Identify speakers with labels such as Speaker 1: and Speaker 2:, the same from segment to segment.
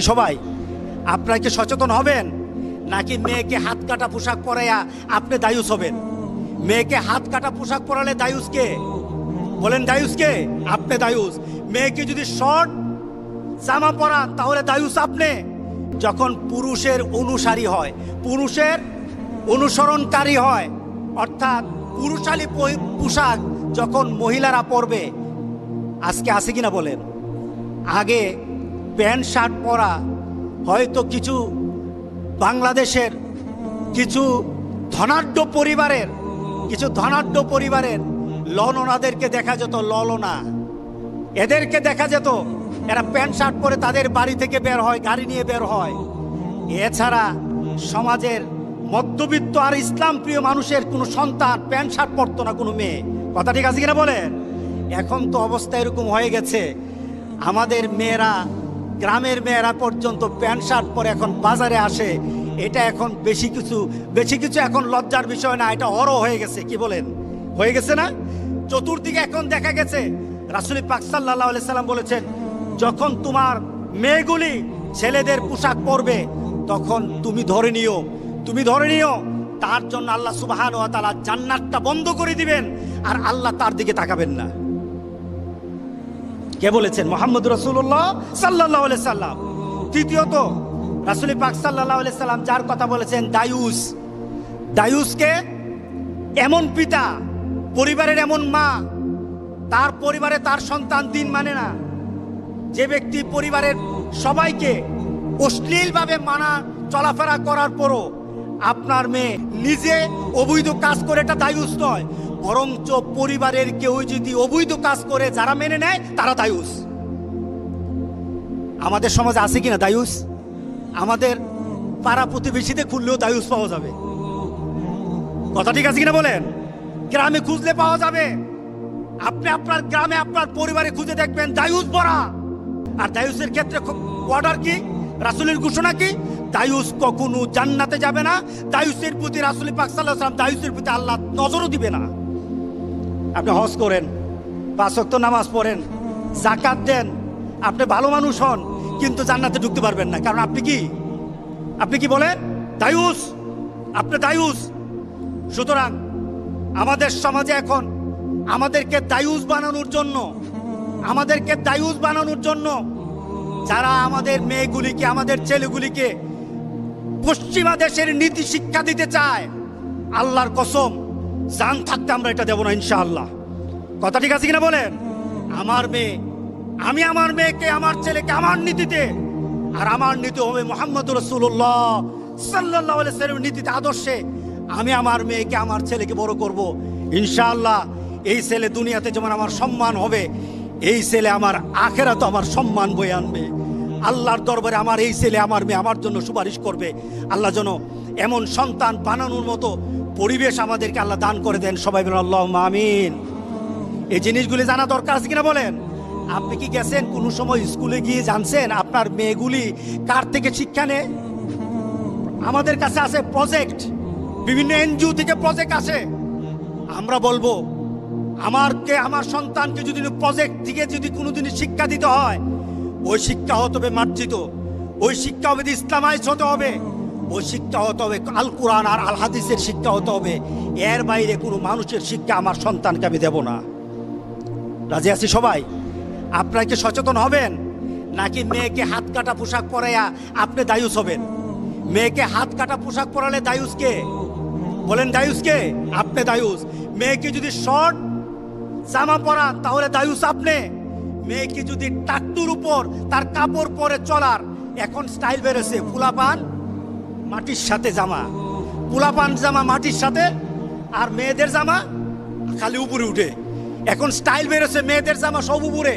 Speaker 1: সবাই আপনারা কি সচেতন হবেন নাকি মেয়েকে হাত কাটা পোশাক পরাইয়া আপনি দায়ুস হবেন? মেয়েকে হাত কাটা পোশাক পরালে দায়ুস কে? বলেন দায়ুস কে? আপনি দায়ুস। মেয়েকে যদি শর্ট জামা পরান তাহলে দায়ুস আপনি। যখন পুরুষের অনুসারী হয়, পুরুষের অনুসরণকারী হয়, অর্থাৎ পুরুষালী পোশাক যখন মহিলারা পরবে, আজকে আছে কিনা বলেন? আগে প্যান্ট শার্ট পরা হয়তো কিছু বাংলাদেশের কিছু ধনাঢ্য পরিবারের ললনাদেরকে দেখা যেত, ললনা এদেরকে দেখা যেত, এরা প্যান্ট শার্ট পরে তাদের বাড়ি থেকে বের হয়, গাড়ি নিয়ে বের হয়। এছাড়া সমাজের মধ্যবিত্ত আর ইসলাম প্রিয় মানুষের কোনো সন্তান প্যান্ট শার্ট পরতো না, কোনো মেয়ে। কথা ঠিক আছে কিনা বলেন? এখন তো অবস্থা এরকম হয়ে গেছে, আমাদের মেয়েরা, গ্রামের মেয়েরা পর্যন্ত প্যান্ট শার্ট পরে এখন বাজারে আসে। এটা এখন বেশি কিছু এখন লজ্জার বিষয় না, এটা অরো হয়ে গেছে। কি বলেন? হয়ে গেছে না? চতুর্দিকে এখন দেখা গেছে। রাসূল পাক সাল্লাল্লাহু আলাইহি সাল্লাম বলেছেন, যখন তোমার মেয়েগুলি ছেলেদের পোশাক পরবে তখন তুমি ধরে নিও তার জন্য আল্লাহ সুবহানাহু ওয়া তাআলা জান্নাতটা বন্ধ করে দিবেন আর আল্লাহ তার দিকে তাকাবেন না। কে বলেছেন? মুহাম্মদ রাসূলুল্লাহ সাল্লাল্লাহু আলাইহি সাল্লাম। তৃতীয়ত রাসূল পাক সাল্লাল্লাহু আলাইহি সাল্লাম যার কথা বলেছেন, দায়ুসকে এমন পিতা, পরিবারের এমন মা, তার পরিবারে তার সন্তান দিন মানে না, যে ব্যক্তি পরিবারের সবাইকে অশ্লীলভাবে মানা চলাফেরা করার পরও আপনার মেয়ে নিজে অবৈধ কাজ করে, এটা দায়ুস নয়, বরঞ্চ পরিবারের কেউ যদি অবৈধ কাজ করে যারা মেনে নেয় তারা দায়ুস। আমাদের সমাজে আছে কিনা দায়ুস? আমাদের পাড়া প্রতিবেশীতে খুললেও দায়ুস পাওয়া যাবে। কথা ঠিক আছে কিনা বলেন? গ্রামে খুঁজলে পাওয়া যাবে। আপনি আপনার গ্রামে আপনার পরিবারে খুঁজে দেখবেন দায়ুস ভরা। আর দায়ুসের ক্ষেত্রে অর্ডার কি? রাসূলের ঘোষণা কি? দায়ুস কখনো জান্নাতে যাবে না। দায়ুসের প্রতি রাসূল পাক সাল্লাল্লাহু আলাইহি ওয়াসাল্লাম, দায়ুসের প্রতি আল্লাহ নজরও দিবে না। আপনি হজ করেন, 5 ওয়াক্ত নামাজ পড়েন, যাকাত দেন, আপনি ভালো মানুষ হন, কিন্তু জান্নাতে ঢুকতে পারবেন না। কারণ আপনি কি বলেন? দায়ুস। আপনি দায়ুস। সুতরাং আমাদের সমাজে এখন আমাদেরকে দায়ুস বানানোর জন্য যারা আমাদের মেয়েগুলিকে, আমাদের ছেলেগুলিকে পশ্চিমা দেশের নীতি শিক্ষা দিতে চায়, আল্লাহর কসম জান থাকতে আমরা এটা দেব না ইনশাআল্লাহ। কথা ঠিক আছে কিনা বলেন? আমি আমার মেয়েকে, আমার ছেলেকে আমার নীতিতে, আর আমার নীতি হবে মুহাম্মদ রাসূলুল্লাহ সাল্লাল্লাহু আলাইহি ওয়াসাল্লামের নীতিতে, আদর্শে আমি আমার মেয়েকে, আমার ছেলেকে বড় করব ইনশাআল্লাহ। এই ছেলে দুনিয়াতে যেমন আমার সম্মান হবে, এই ছেলে আমার আখিরাতে আমার সম্মান বয়ে আনবে। আল্লাহর দরবারে আমার এই ছেলে, আমার মেয়ে আমার জন্য সুপারিশ করবে। আল্লাহ যেন এমন সন্তান বানানোর মতো পরিবেশ আমাদেরকে আল্লাহ দান করে দেন। সবাই বলেন আল্লাহুম্মা আমিন। এই জিনিসগুলি জানা দরকার আছে কিনা বলেন? আপনি কি গেছেন কোনো সময় স্কুলে গিয়ে জানছেন আপনার মেয়েগুলি কার থেকে শিক্ষা নেয়? আমাদের কাছে আছে প্রজেক্ট, বিভিন্ন এনজিও থেকে প্রজেক্ট আসে। আমরা বলবো আমার সন্তানকে যদি প্রজেক্ট থেকে যদি কোনোদিন শিক্ষা দিতে হয়, ওই শিক্ষা হতে হবে মার্জিত, ওই শিক্ষা হবে ইসলামাইজ হতে হবে, ওই শিক্ষা হতে হবে আল কোরআন আর আল হাদিসের শিক্ষা হতে হবে। এর বাইরে কোনো মানুষের শিক্ষা আমার সন্তানকে আমি দেব না। রাজি আছি সবাই? আপনারা কি সচেতন হবেন নাকি মেয়েকে হাত কাটা পোশাক পরাইয়া আপনি দায়ুস হবেন? মেয়েকে হাত কাটা পোশাক পরালে দায়ুস কে? বলেন দায়ুস কে? আপনি দায়ুস। মেয়েকে যদি শর্ট জামা পরান তাহলে দায়ুস আপনি। মেয়েকে যদি টাকটুর উপর তার কাপড় পরে চলার, এখন স্টাইল বেরোছে, পোলাপান মাটির সাথে জামা, মাটির সাথে, আর মেয়েদের জামা খালি উপরে উঠে। এখন স্টাইল বেরোছে, মেয়েদের জামা সব উপরে,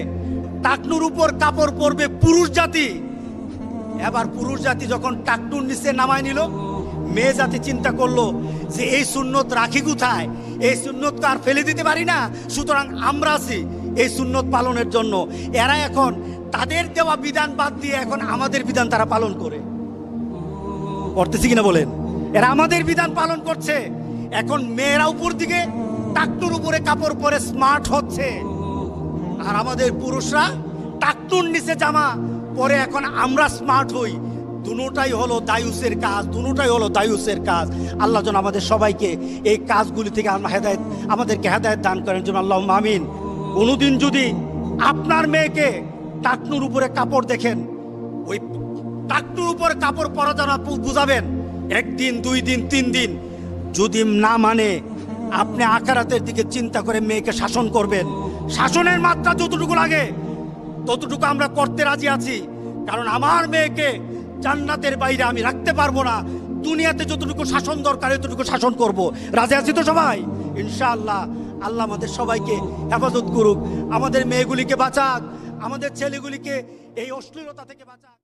Speaker 1: টাকনুর উপর কাপড় পরবে পুরুষ জাতি। এবার পুরুষ জাতি যখন টাকনুর নিচে নামায় নিল, মেয়ে জাতি চিন্তা করলো যে এই সুন্নত রাখি কোথায়, এই সুন্নত তো আর ফেলে দিতে পারি না, সুতরাং আমরা আছি এই সুন্নত পালনের জন্য। এরা এখন তাদের দেওয়া বিধান বাদ দিয়ে এখন আমাদের বিধান তারা পালন করতেছি কিনা বলেন? এরা আমাদের বিধান পালন করছে। এখন মেয়েরা উপর দিকে টাকটুর উপরে কাপড় পরে স্মার্ট হচ্ছে, আর আমাদের পুরুষরা টাকটুর নিচে জামা পরে এখন আমরা স্মার্ট হই, দুটোটাই হলো দায়ুসের কাজ, দুটোটাই হলো দায়ুসের কাজ। আল্লাহ যেন আমাদের সবাইকে এই কাজগুলি থেকে আমাদেরকে হেদায়েত দান করেন যেন, আল্লাহ আমিন। কোনোদিন যদি আপনার মেয়েকে টাকনুর উপরে কাপড় দেখেন, ওই টাকনুর উপরে কাপড় পরা যেন বুঝাবেন, একদিন, 2 দিন, 3 দিন, যদি না মানে আপনি আখিরাতের দিকে চিন্তা করে মেয়েকে শাসন করবেন। শাসনের মাত্রা যতটুকু লাগে ততটুকু আমরা করতে রাজি আছি, কারণ আমার মেয়েকে জান্নাতের বাইরে আমি রাখতে পারবো না। দুনিয়াতে যতটুকু শাসন দরকার এতটুকু শাসন করব। রাজি আছি তো সবাই? ইনশাআল্লাহ। আল্লাহ আমাদের সবাইকে হেফাজত করুক, আমাদের মেয়েগুলিকে বাঁচাক, আমাদের ছেলেগুলিকে এই অশ্লীলতা থেকে বাঁচাক।